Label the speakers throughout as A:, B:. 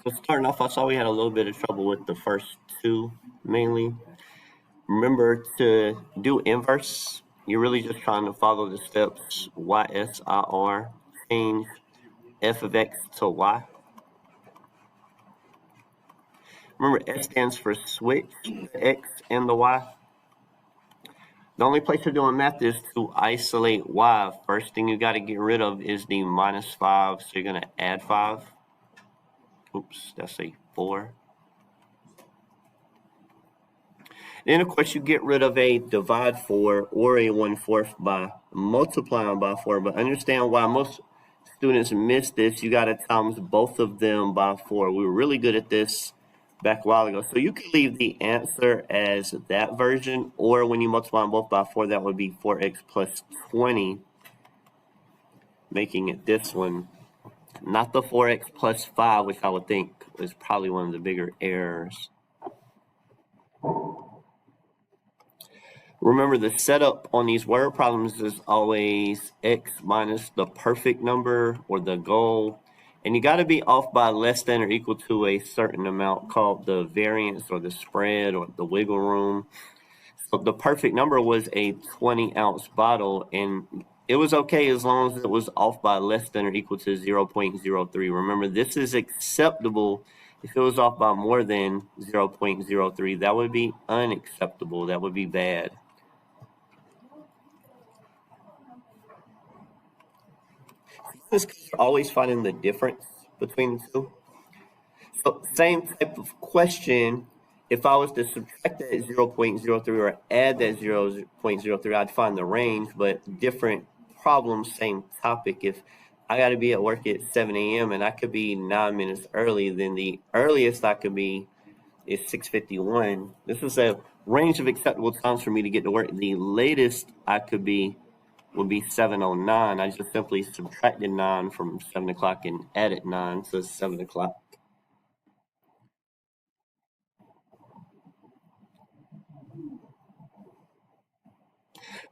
A: So starting off, I saw we had a little bit of trouble with the first two mainly. Remember to do inverse. You're really just trying to follow the steps YSIR, change f of x to y. Remember, S stands for switch the x and the y. The only place you're doing math is to isolate y. First thing you got to get rid of is the minus 5, so you're going to add 5. Oops, that's a 4. Then, of course, you get rid of a divide 4 or a 1/4 by multiplying by 4. But understand why most students miss this. You got to times both of them by 4. We were really good at this back a while ago. So you could leave the answer as that version, or when you multiply them both by 4, that would be 4x plus 20, making it this one. Not the 4x plus 5, which I would think is probably one of the bigger errors. Remember, the setup on these word problems is always x minus the perfect number or the goal. And you got to be off by less than or equal to a certain amount called the variance or the spread or the wiggle room. So the perfect number was a 20-ounce bottle, and it was okay as long as it was off by less than or equal to 0.03. Remember, this is acceptable. If it was off by more than 0.03, that would be unacceptable. That would be bad. This is always finding the difference between the two. So same type of question. If I was to subtract that 0.03 or add that 0.03, I'd find the range, but different problem, same topic. If I got to be at work at 7 a.m. and I could be 9 minutes early, then the earliest I could be is 6:51. This is a range of acceptable times for me to get to work. The latest I could be would be 7:09. I just simply subtracted 9 from 7 o'clock and added 9 to 7 o'clock.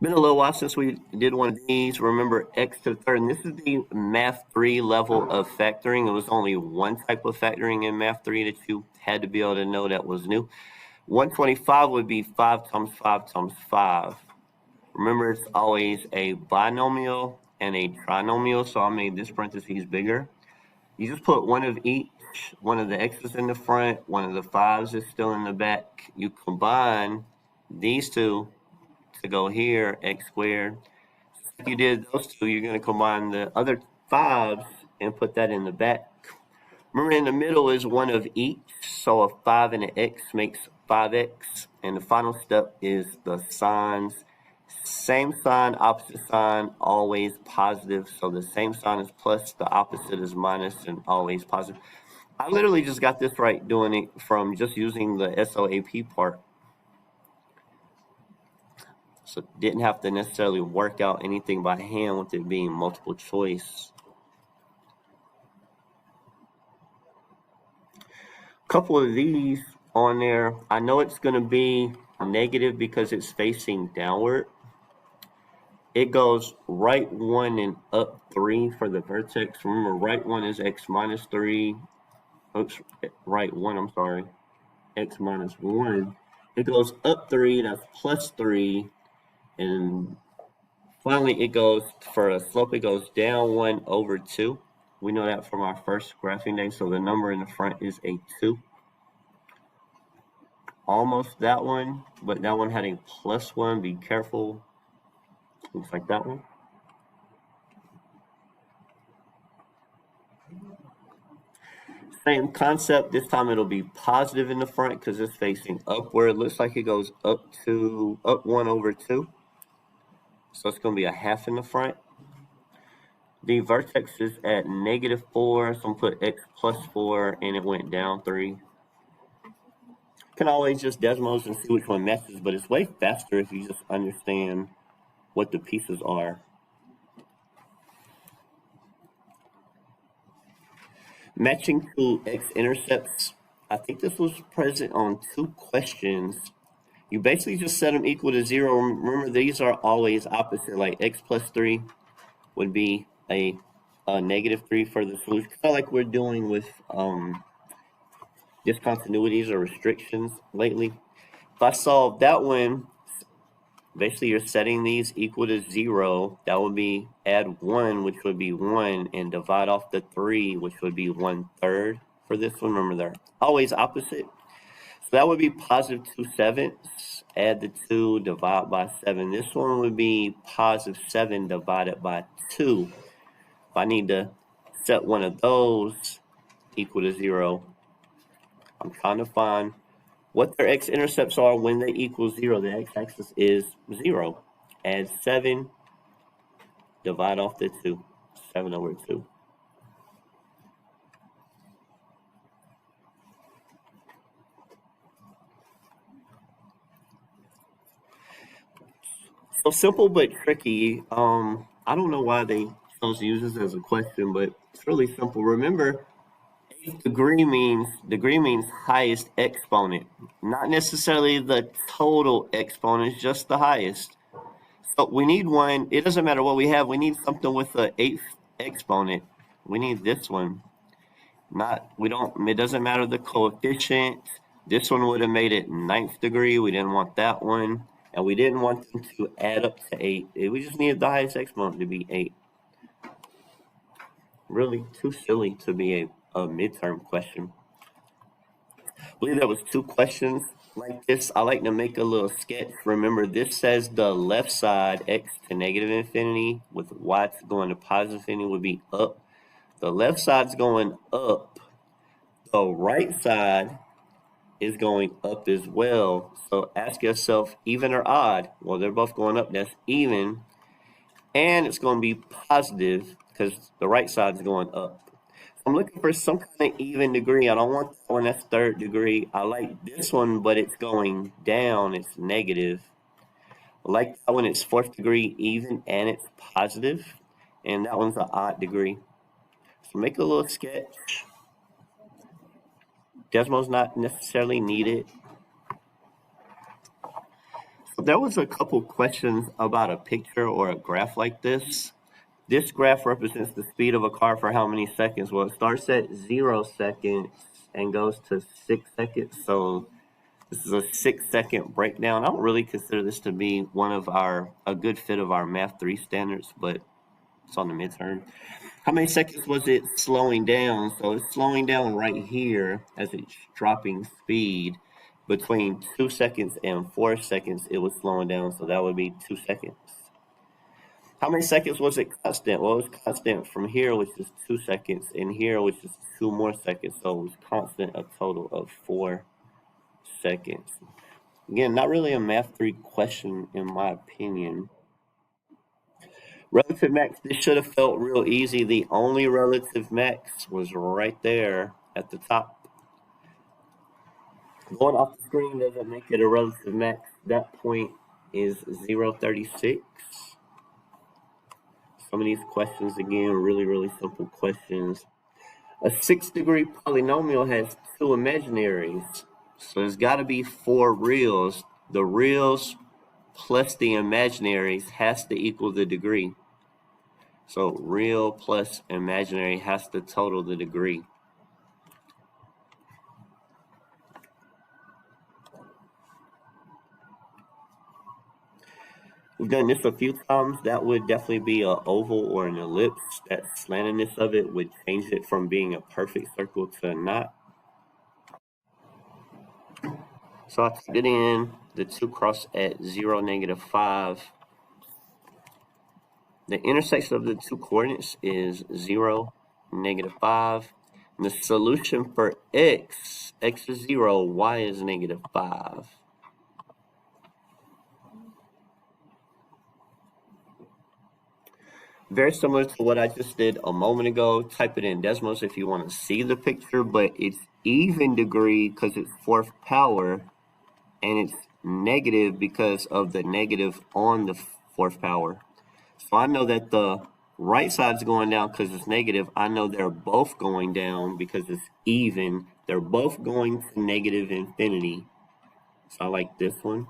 A: Been a little while since we did one of these. Remember x to the third, and this is the Math 3 level of factoring. It was only one type of factoring in Math 3 that you had to be able to know that was new. 125 would be 5 times 5 times 5. Remember, it's always a binomial and a trinomial, so I made this parentheses bigger. You just put one of each. One of the x's in the front, one of the 5's is still in the back. You combine these two to go here, x squared. If you did those two, you're going to combine the other 5's and put that in the back. Remember, in the middle is one of each, so a 5 and an x makes 5x. And the final step is the signs. Same sign, opposite sign, always positive. So the same sign is plus, the opposite is minus, and always positive. I literally just got this right doing it from just using the SOAP part. So didn't have to necessarily work out anything by hand with it being multiple choice. A couple of these on there, I know it's going to be negative because it's facing downward. It goes right 1 and up 3 for the vertex. Remember, right 1 is x minus 3. Oops, right 1, I'm sorry. X minus 1. It goes up 3, that's plus 3. And finally, it goes, for a slope, it goes down 1 over 2. We know that from our first graphing day, so the number in the front is a 2. Almost that one, but that one had a plus 1. Be careful. Looks like that one. Same concept. This time it'll be positive in the front because it's facing upward. Looks like it goes up 1 over 2. So it's going to be a half in the front. The vertex is at negative 4, so I'm going to put x plus 4, and it went down 3. You can always just Desmos and see which one matches, but it's way faster if you just understand what the pieces are. Matching to x-intercepts. I think this was present on 2 questions. You basically just set them equal to 0. Remember, these are always opposite, like x plus 3 would be a negative 3 for the solution. Kind of like we're doing with discontinuities or restrictions lately. If I solve that one, basically you're setting these equal to 0. That would be add 1, which would be 1, and divide off the 3, which would be 1/3 for this one. Remember, they're always opposite. So that would be positive 2/7. Add the 2, divide by 7. This one would be positive 7 divided by 2. If I need to set one of those equal to 0, I'm trying to find what their x-intercepts are when they equal 0. The x-axis is 0. Add 7, divide off the 2. 7 over 2. So simple but tricky. I don't know why they chose to use this as a question, but it's really simple. Remember, degree means highest exponent, not necessarily the total exponent, just the highest. So we need one. It doesn't matter what we have. We need something with the 8th exponent. We need this one. It doesn't matter the coefficient. This one would have made it 9th degree. We didn't want that one. And we didn't want them to add up to 8. We just needed the highest exponent to be 8. Really too silly to be a midterm question. I believe there was 2 questions like this. I like to make a little sketch. Remember, this says the left side, x to negative infinity, with y going to positive infinity would be up. The left side's going up. The right side is going up as well. So ask yourself, even or odd? Well, they're both going up. That's even. And it's going to be positive because the right side is going up. So I'm looking for some kind of even degree. I don't want that one that's 3rd degree. I like this one, but it's going down. It's negative. I like that one. It's 4th degree even and it's positive. And that one's an odd degree. So make a little sketch. Desmo's not necessarily needed. So there was a couple questions about a picture or a graph like this. This graph represents the speed of a car for how many seconds? Well, it starts at 0 seconds and goes to 6 seconds. So this is a 6-second breakdown. I don't really consider this to be a good fit of our Math 3 standards, but it's on the midterm. How many seconds was it slowing down? So it's slowing down right here as it's dropping speed. Between 2 seconds and 4 seconds, it was slowing down. So that would be 2 seconds. How many seconds was it constant? Well, it was constant from here, which is 2 seconds, and here, which is 2 more seconds. So it was constant a total of 4 seconds. Again, not really a Math 3 question in my opinion. Relative max, this should have felt real easy. The only relative max was right there at the top. Going off the screen doesn't make it a relative max. That point is 0.36. Some of these questions, again, really, really simple questions. A 6th degree polynomial has 2 imaginaries. So there's got to be 4 reals. The reals plus the imaginaries has to equal the degree. So real plus imaginary has to total the degree. We've done this a few times. That would definitely be an oval or an ellipse. That slantiness of it would change it from being a perfect circle to not. So I typed it in. The 2 cross at 0, -5. The intersection of the 2 coordinates is 0, -5. And the solution for x is 0, y is -5. Very similar to what I just did a moment ago. Type it in Desmos if you want to see the picture, but it's even degree because it's 4th power, and it's negative because of the negative on the 4th power. So I know that the right side's going down because it's negative. I know they're both going down because it's even. They're both going to negative infinity. So I like this one.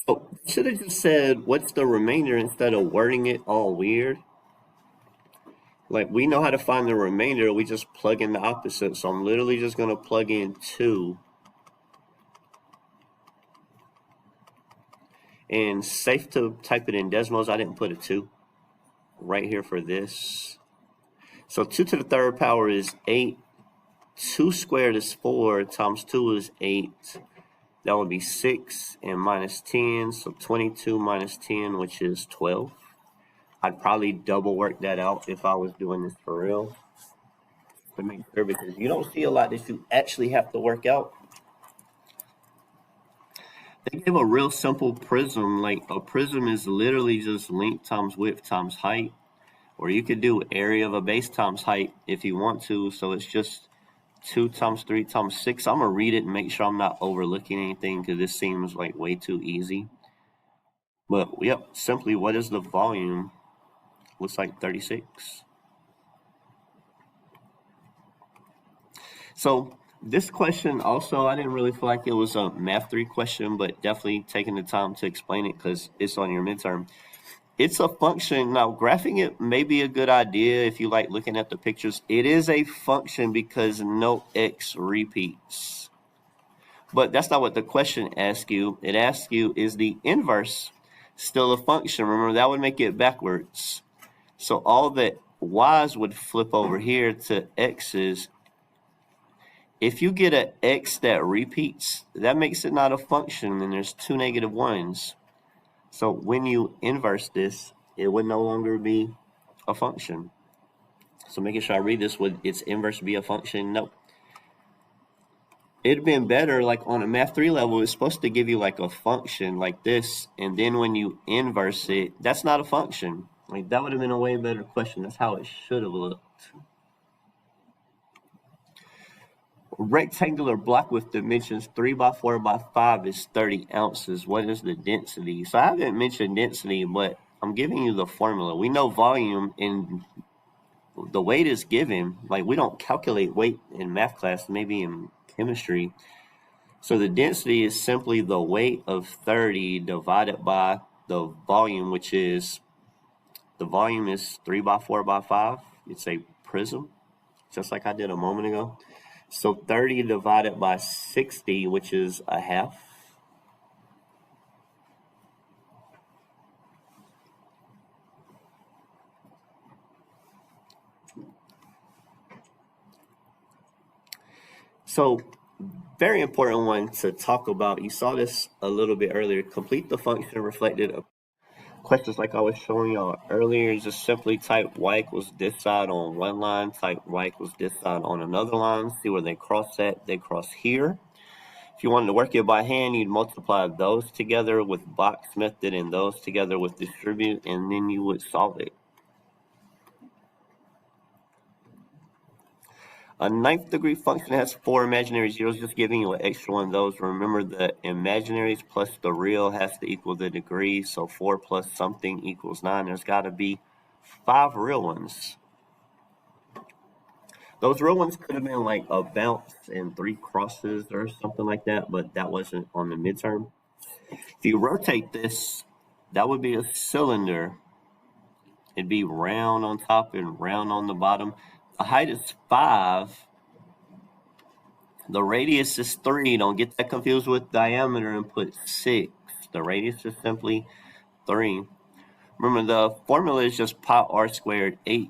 A: So should have just said, what's the remainder instead of wording it all weird? Like, we know how to find the remainder. We just plug in the opposite. So I'm literally just going to plug in 2. And safe to type it in decimals. I didn't put a 2 right here for this. So 2 to the third power is 8. 2 squared is 4 times 2 is 8. That would be 6 and minus 10. So 22 minus 10, which is 12. I'd probably double work that out if I was doing this for real, to make sure, because you don't see a lot that you actually have to work out. They give a real simple prism. Like, a prism is literally just length times width times height. Or you could do area of a base times height if you want to. So it's just 2 times 3 times 6. I'm going to read it and make sure I'm not overlooking anything, because this seems like way too easy. But, yep, simply, what is the volume? Looks like 36. So this question also, I didn't really feel like it was a Math 3 question, but definitely taking the time to explain it because it's on your midterm. It's a function. Now, graphing it may be a good idea if you like looking at the pictures. It is a function because no x repeats. But that's not what the question asks you. It asks you, is the inverse still a function? Remember, that would make it backwards. So all the y's would flip over here to x's. If you get an x that repeats, that makes it not a function, and there's 2 negative 1's. So when you inverse this, it would no longer be a function. So making sure I read this, would its inverse be a function? Nope. It'd been better, like on a Math 3 level, it's supposed to give you like a function like this, and then when you inverse it, that's not a function. Like, that would have been a way better question. That's how it should have looked. Rectangular block with dimensions 3 by 4 by 5 is 30 ounces. What is the density? So I haven't mentioned density, but I'm giving you the formula. We know volume, and the weight is given. Like, we don't calculate weight in math class, maybe in chemistry. So the density is simply the weight of 30 divided by the volume, which is, the volume is 3 by 4 by 5. It's a prism, just like I did a moment ago. So 30 divided by 60, which is a half. So very important one to talk about. You saw this a little bit earlier. Complete the function reflected. Questions like I was showing y'all earlier, just simply type y equals this side on one line, type y equals this side on another line, see where they cross at. They cross here. If you wanted to work it by hand, you'd multiply those together with box method and those together with distribute, and then you would solve it. A 9th degree function has 4 imaginary zeros, just giving you an extra one of those. Remember, the imaginaries plus the real has to equal the degree, so 4 plus something equals 9. There's got to be 5 real ones. Those real ones could have been like a bounce and 3 crosses or something like that, but that wasn't on the midterm. If you rotate this, that would be a cylinder. It'd be round on top and round on the bottom. The height is 5. The radius is 3. Don't get that confused with diameter and put 6. The radius is simply 3. Remember, the formula is just pi r squared h,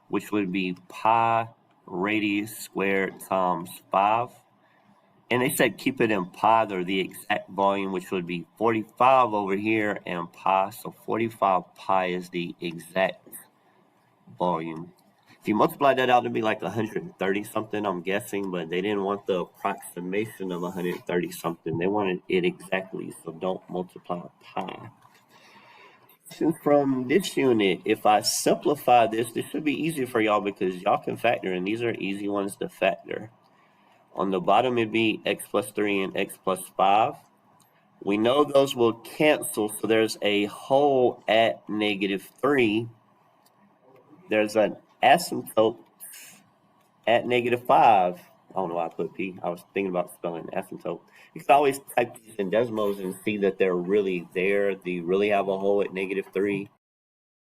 A: which would be pi radius squared times 5. And they said keep it in pi, or the exact volume, which would be 45 over here and pi. So 45 pi is the exact volume. If you multiply that out, it'd be like 130 something, I'm guessing, but they didn't want the approximation of 130 something. They wanted it exactly, so don't multiply pi. From this unit, if I simplify this should be easy for y'all because y'all can factor, and these are easy ones to factor. On the bottom, it'd be x plus 3 and x plus 5. We know those will cancel, so there's a whole at negative 3. There's an asymptote at negative 5. I don't know why I put P. I was thinking about spelling asymptote. You can always type these in Desmos and see that they're really there. Do you really have a hole at -3?